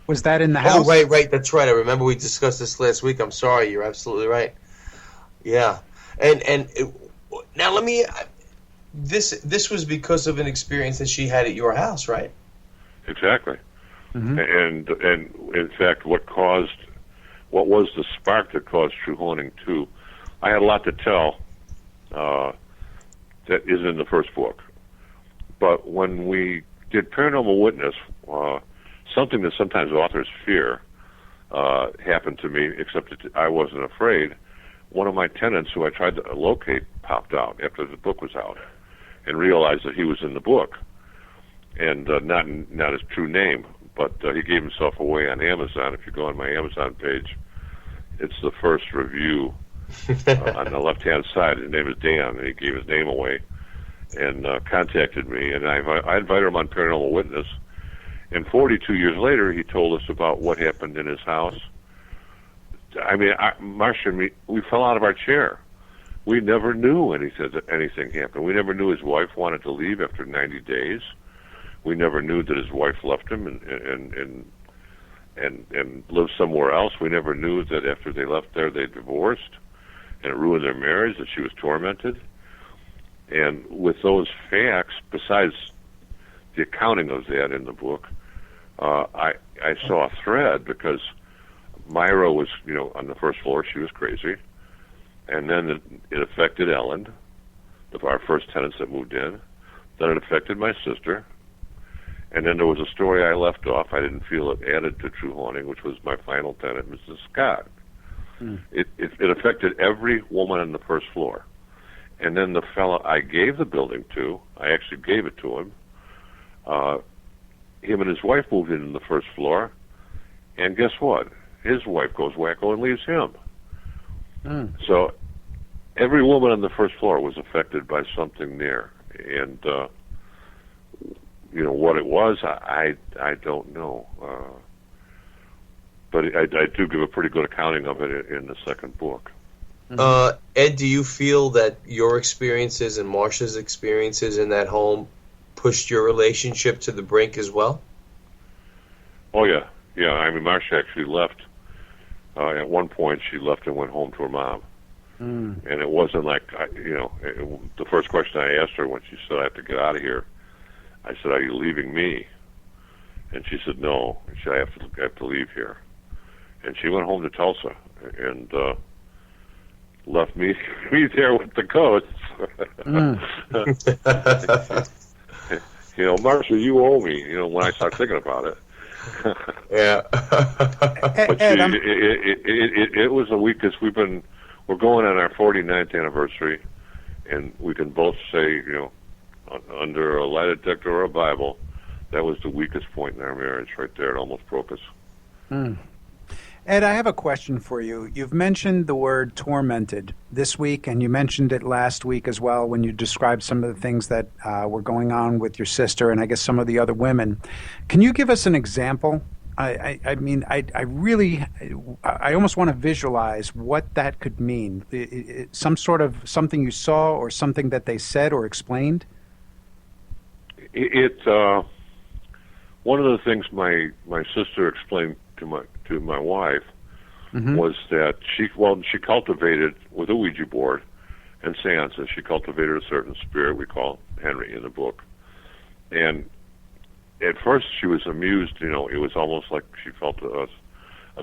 B: Was that in the house?
A: Oh, right. That's right. I remember we discussed this last week. I'm sorry. You're absolutely right. Yeah. And now let me... This was because of an experience that she had at your house, right?
C: Exactly. And in fact, what was the spark that caused True Haunting 2? I had a lot to tell that is in the first book. But when we did Paranormal Witness, something that sometimes authors fear happened to me, except that I wasn't afraid. One of my tenants who I tried to locate popped out after the book was out and realized that he was in the book, and not his true name. But he gave himself away on Amazon. If you go on my Amazon page, it's the first review on the left-hand side. His name is Dan, and he gave his name away and contacted me. And I invited him on Paranormal Witness. And 42 years later, he told us about what happened in his house. I mean, Marcia and me, we fell out of our chair. We never knew anything happened. We never knew his wife wanted to leave after 90 days. We never knew that his wife left him and lived somewhere else. We never knew that after they left there, they divorced, and it ruined their marriage, that she was tormented. And with those facts, besides the accounting of that in the book, I saw a thread, because Myra was, on the first floor, she was crazy. And then it affected Ellen, our first tenants that moved in. Then it affected my sister. And then there was a story I left off. I didn't feel it added to True Haunting, which was my final tenant, Mrs. Scott. It affected every woman on the first floor. And then the fellow I gave the building to, I actually gave it to him. Him and his wife moved in the first floor. And guess what? His wife goes wacko and leaves him. So every woman on the first floor was affected by something there. And... what it was, I don't know. But I do give a pretty good accounting of it in the second book.
A: Ed, do you feel that your experiences and Marcia's experiences in that home pushed your relationship to the brink as well?
C: Oh, yeah. Yeah, I mean, Marcia actually left. At one point, she left and went home to her mom. And it wasn't like, the first question I asked her when she said, I have to get out of here, I said, are you leaving me? And she said, no. And she said, I have to leave here. And she went home to Tulsa and left me there with the ghosts. Marcia, you owe me, when I start thinking about it.
A: Yeah.
C: But it was a week, because we're going on our 49th anniversary, and we can both say, under a lie detector or a Bible, that was the weakest point in our marriage right there. It almost broke us.
B: Ed, I have a question for you. You've mentioned the word tormented this week, and you mentioned it last week as well when you described some of the things that were going on with your sister and I guess some of the other women. Can you give us an example I mean, I really, I almost want to visualize what that could mean. Some sort of something you saw or something that they said or explained?
C: One of the things my sister explained to my wife was that she cultivated with a Ouija board and seances. She cultivated a certain spirit we call Henry in the book, and at first she was amused. You know, it was almost like she felt a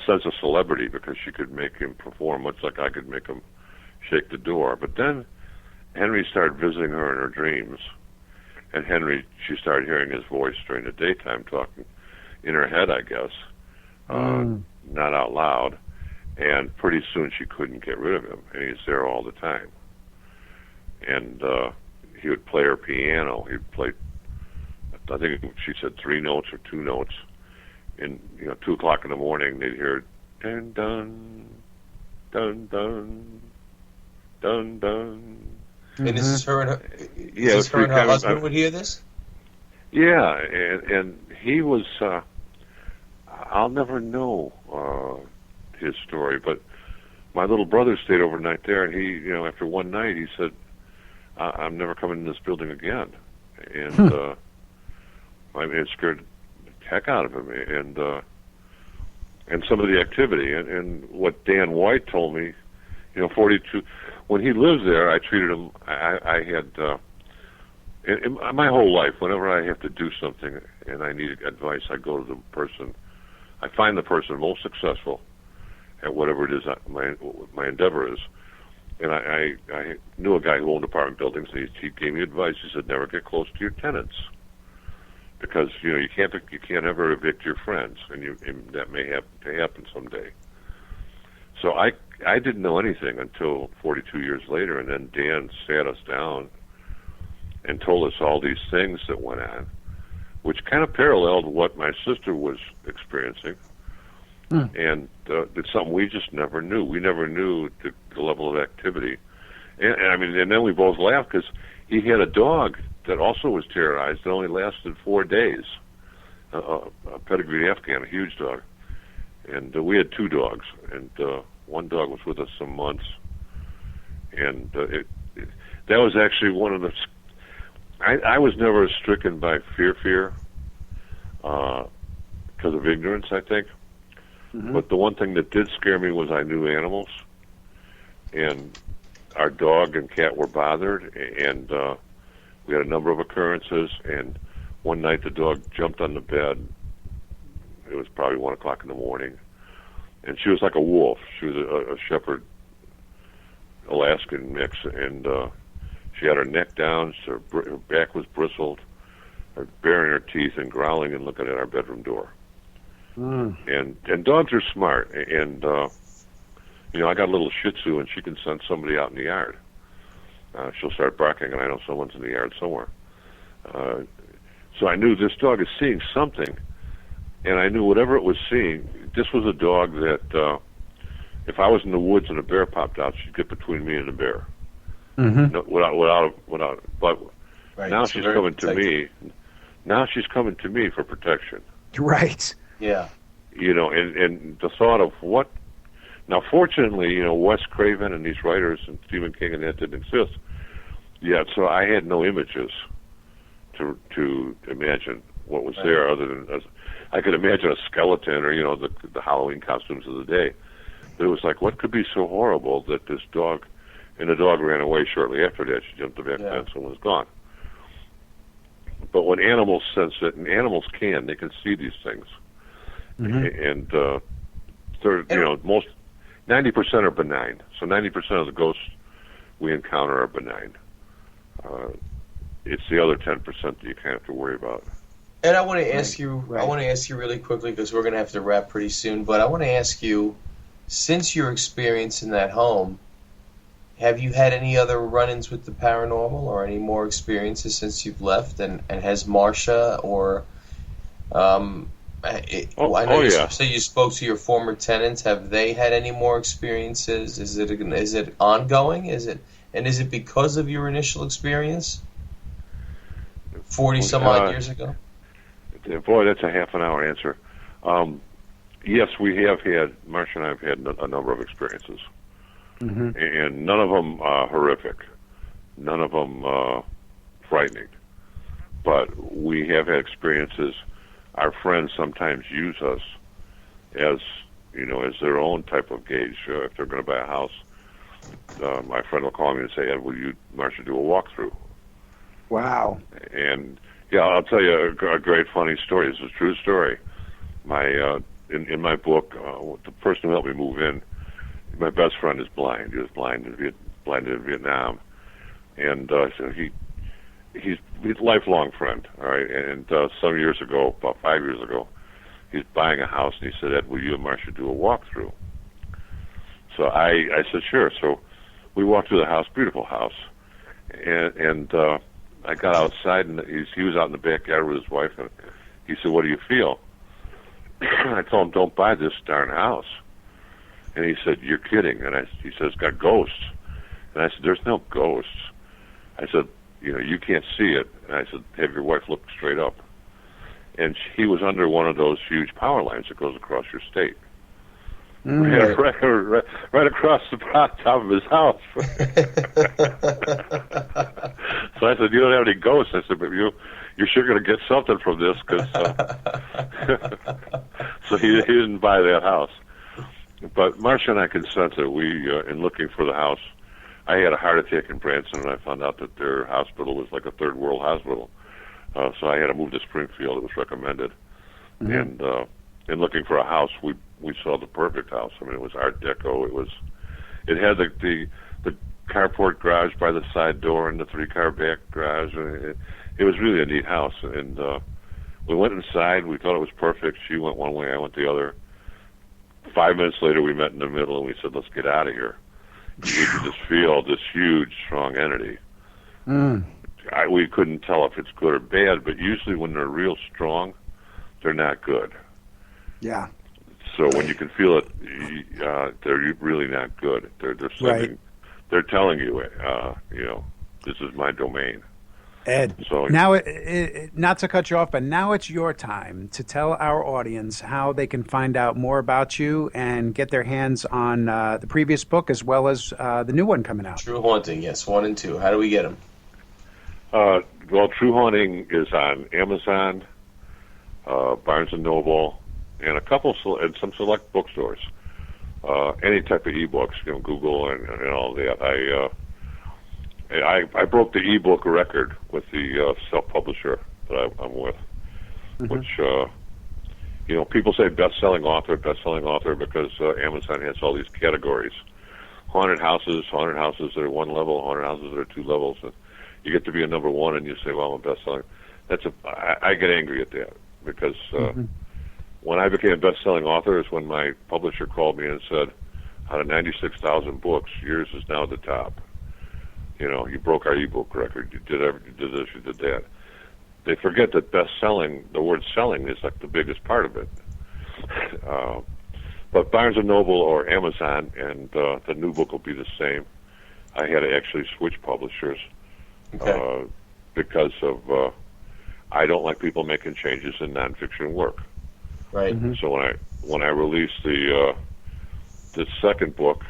C: sense of celebrity because she could make him perform, much like I could make him shake the door. But then Henry started visiting her in her dreams, and she started hearing his voice during the daytime talking in her head, I guess, not out loud. And pretty soon she couldn't get rid of him, and he was there all the time. And he would play her piano. He'd play, I think she said 3 notes or 2 notes. And 2 o'clock in the morning, they'd hear dun dun dun dun dun dun.
A: And this is her and her.
C: Yeah,
A: this her and her husband would hear this.
C: Yeah, and he was. I'll never know his story, but my little brother stayed overnight there, and he, after one night, he said, "I'm never coming in this building again," and I mean, it scared the heck out of him, and some of the activity, and what Dan White told me, 42. When he lives there, I treated him. I had in my whole life, whenever I have to do something and I need advice, I go to the person. I find the person most successful at whatever it is my endeavor is. And I knew a guy who owned apartment buildings, and he gave me advice. He said, never get close to your tenants, because you can't ever evict your friends, and that may happen someday. So I didn't know anything until 42 years later, and then Dan sat us down and told us all these things that went on, which kind of paralleled what my sister was experiencing. And it's something we just never knew. We never knew the level of activity. And then we both laughed because he had a dog that also was terrorized. It only lasted 4 days. A pedigree Afghan, a huge dog. And we had 2 dogs, and one dog was with us some months. And that was actually one of the... I was never stricken by fear, because of ignorance, I think. But the one thing that did scare me was I knew animals, and our dog and cat were bothered, and we had a number of occurrences, and one night the dog jumped on the bed. It was probably 1 o'clock in the morning, and she was like a wolf. She was a shepherd Alaskan mix, and she had her neck down, so her back was bristled, baring her teeth and growling and looking at our bedroom door. And dogs are smart, and I got a little Shih Tzu, and she can send somebody out in the yard. She'll start barking, and I know someone's in the yard somewhere. So I knew this dog is seeing something, and I knew whatever it was seeing, this was a dog that if I was in the woods and a bear popped out, she'd get between me and the bear. No, without. But right. Now she's coming to me. Now she's coming to me for protection.
B: Right.
A: Yeah.
C: And the thought of what. Now, fortunately, Wes Craven and these writers and Stephen King and that didn't exist yet, so I had no images to imagine what was there, other than I could imagine a skeleton or the Halloween costumes of the day. But it was like, what could be so horrible that this dog. And the dog ran away shortly after that. She jumped the back fence and was gone. But when animals sense it, and animals they can see these things. And most 90% are benign. So 90% of the ghosts we encounter are benign. It's the other 10% that you kind of have to worry about.
A: And I want to ask you. I want to ask you really quickly, because we're going to have to wrap pretty soon. But I want to ask you, since your experience in that home, have you had any other run-ins with the paranormal or any more experiences since you've left? And has Marcia or I know you say you spoke to your former tenants. Have they had any more experiences? Is it ongoing? Is it because of your initial experience 40 some odd years ago?
C: Boy, that's a half an hour answer. Yes, we have had, Marcia and I have had a number of experiences, and none of them horrific, none of them frightening, but we have had experiences. Our friends sometimes use us as, as their own type of gauge. If they're going to buy a house, my friend will call me and say, Ed, will you, Marcia, do a walkthrough?
B: Wow.
C: And, yeah, I'll tell you a great funny story. It's a true story. In my book, the person who helped me move in, my best friend is blind. He was blind in Vietnam, and so he's a lifelong friend. All right, and some years ago, about 5 years ago, he's buying a house, and he said, "Ed, will you and Marcia do a walkthrough?" So I said, "Sure." So we walked through the house, beautiful house, and I got outside, and he was out in the backyard with his wife, and he said, "What do you feel?" I told him, "Don't buy this darn house." And he said, "You're kidding." And he says, "It's got ghosts." And I said, "There's no ghosts." I said, "You can't see it." And I said, "Have your wife look straight up." And he was under one of those huge power lines that goes across your state. Right across the top of his house. So I said, "You don't have any ghosts." I said, "But you're sure going to get something from this." So he didn't buy that house. But Marcia and I can sense it. We, in looking for the house, I had a heart attack in Branson, and I found out that their hospital was like a third world hospital. So I had to move to Springfield. It was recommended. And in looking for a house, we saw the perfect house. I mean, it was Art Deco. It had the carport garage by the side door and the 3-car back garage. It was really a neat house. And we went inside. We thought it was perfect. She went one way, I went the other. 5 minutes later, we met in the middle, and we said, "Let's get out of here." We could just feel this huge, strong entity. We couldn't tell if it's good or bad, but usually when they're real strong, they're not good.
B: Yeah.
C: So when you can feel it, they're really not good. They're sending,
B: right.
C: They're telling you, this is my domain.
B: Ed,
C: so,
B: now, not to cut you off, but now it's your time to tell our audience how they can find out more about you and get their hands on the previous book as well as the new one coming out.
A: True Haunting, yes, 1 and 2. How do we get them?
C: Well, True Haunting is on Amazon, Barnes & Noble, and and some select bookstores. Any type of ebooks, Google and all that. I broke the ebook record with the self-publisher that I'm with, which, people say best-selling author because Amazon has all these categories. Haunted houses that are 1 level, haunted houses that are 2 levels. And you get to be a number 1 and you say, well, I'm a best-selling. I get angry at that because when I became a best-selling author is when my publisher called me and said, out of 96,000 books, yours is now at the top. You broke our ebook record. You did this, you did that. They forget that best-selling, the word selling is like the biggest part of it. But Barnes & Noble or Amazon, and the new book will be the same. I had to actually switch publishers because of I don't like people making changes in nonfiction work.
A: Right.
C: So when I released the second book,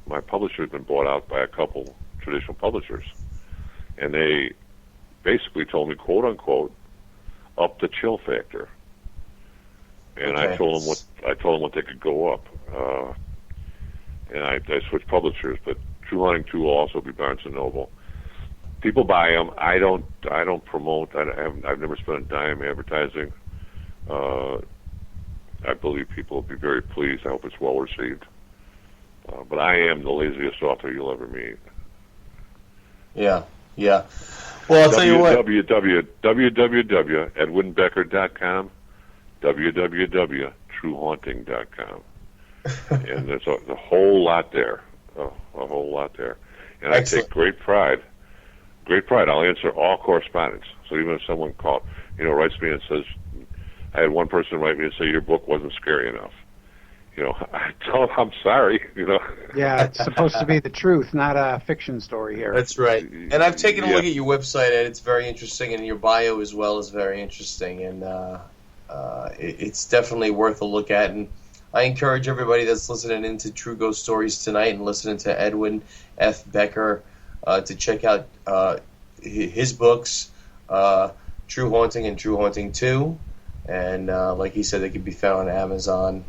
C: my publisher had been bought out by a couple traditional publishers, and they basically told me, quote unquote, up the chill factor. And I told them what they could go up, and I switched publishers. But True Haunting 2 will also be Barnes and Noble. People buy them. I don't promote. I've never spent a dime advertising. I believe people will be very pleased. I hope it's well received. But I am the laziest author you'll ever meet.
A: Yeah. Well, I'll tell you what.
C: www.edwinbecker.com, www.truehaunting.com. And there's a whole lot there. A whole lot there. And excellent. I take great pride. I'll answer all correspondence. So even if someone writes me and says, I had one person write me and say your book wasn't scary enough. I tell them I'm sorry.
B: Yeah, it's supposed to be the truth, not a fiction story here.
A: That's right. And I've taken a look at your website, and it's very interesting, and your bio as well is very interesting. And it's definitely worth a look at. And I encourage everybody that's listening into True Ghost Stories tonight and listening to Edwin F. Becker to check out his books, True Haunting and True Haunting 2. And like he said, they can be found on Amazon.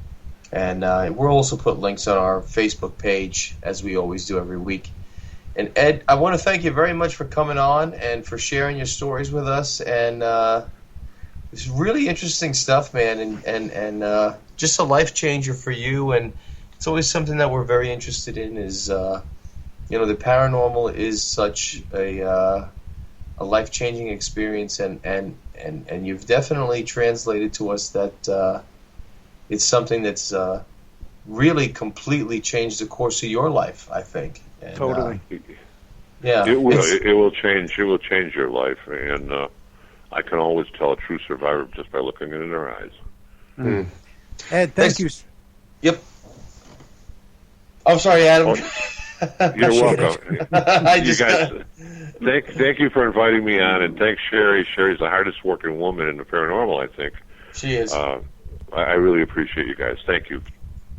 A: And we'll also put links on our Facebook page, as we always do every week. And Ed, I want to thank you very much for coming on and for sharing your stories with us. And it's really interesting stuff, man, and just a life changer for you. And it's always something that we're very interested in. Is the paranormal is such a life changing experience, and you've definitely translated to us that it's something that's really completely changed the course of your life, I think. And,
B: totally.
C: Yeah, it will. It will change. It will change your life, and I can always tell a true survivor just by looking in their eyes.
B: Mm. Ed, thank you.
A: Yep. I'm sorry, Adam.
C: You're welcome. You guys, thank you for inviting me on, and thanks, Sherry. Sherry's the hardest working woman in the paranormal, I think.
A: She is.
C: I really appreciate you guys. Thank you.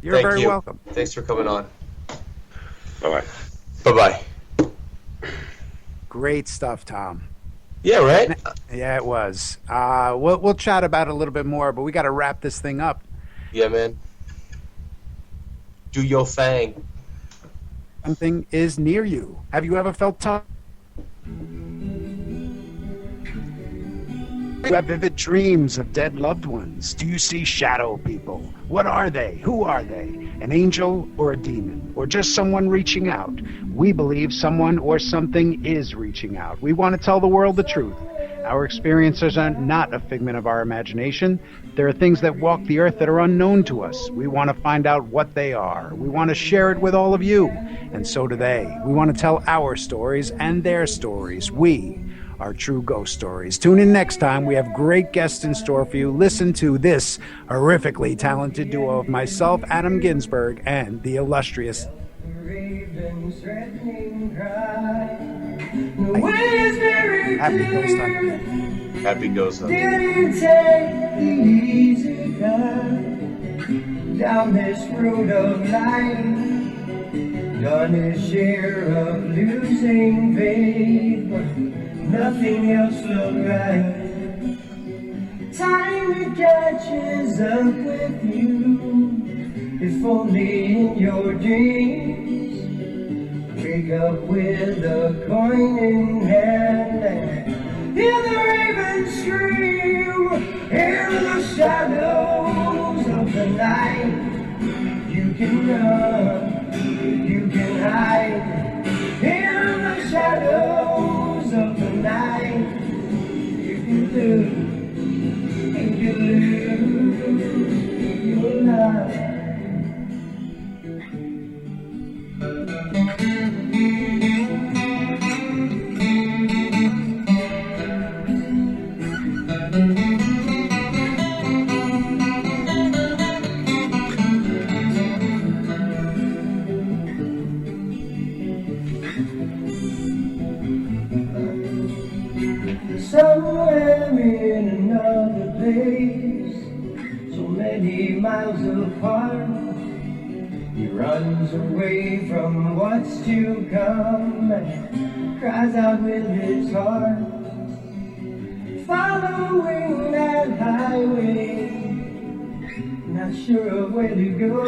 B: You're very welcome.
A: Thanks for coming on.
C: Bye-bye.
A: Bye-bye.
B: Great stuff, Tom.
A: Yeah, right?
B: Yeah, it was. We'll chat about it a little bit more, but we got to wrap this thing up.
A: Yeah, man. Do your thing.
B: Something is near you. Have you ever felt tough? You have vivid dreams of dead loved ones. Do you see shadow people? What are they? Who are they? An angel or a demon? Or just someone reaching out? We believe someone or something is reaching out. We want to tell the world the truth. Our experiences are not a figment of our imagination. There are things that walk the earth that are unknown to us. We want to find out what they are. We want to share it with all of you. And so do they. We want to tell our stories and their stories. We are True Ghost Stories. Tune in next time. We have great guests in store for you. Listen to this horrifically talented duo of myself, Adam Ginsberg, and the illustrious Happy Ghost Hunting.
A: Happy Ghost Hunting.
D: Didn't take the easy path down this road of life. Done his share of losing faith, but nothing else looked right. Time that catches up with you, if only in your dreams. Wake up with a coin in hand and hear the ravens scream. Hear the shadows of the night. You can run, you can hide. Hear the shadows of the night. You can lose your life. Somewhere in another place, so many miles apart, he runs away from what's to come and cries out with his heart, following that highway, not sure of where to go,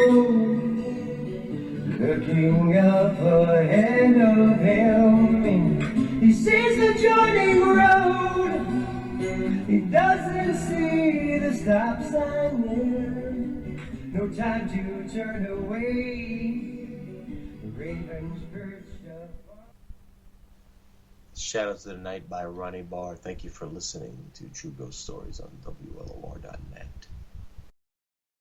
D: looking up ahead of him, and he sees the joining road. He doesn't see the stop sign there. No time to turn away. The ravens perched up.
A: Shadows of the Night by Ronnie Barr. Thank you for listening to True Ghost Stories on WLOR.net.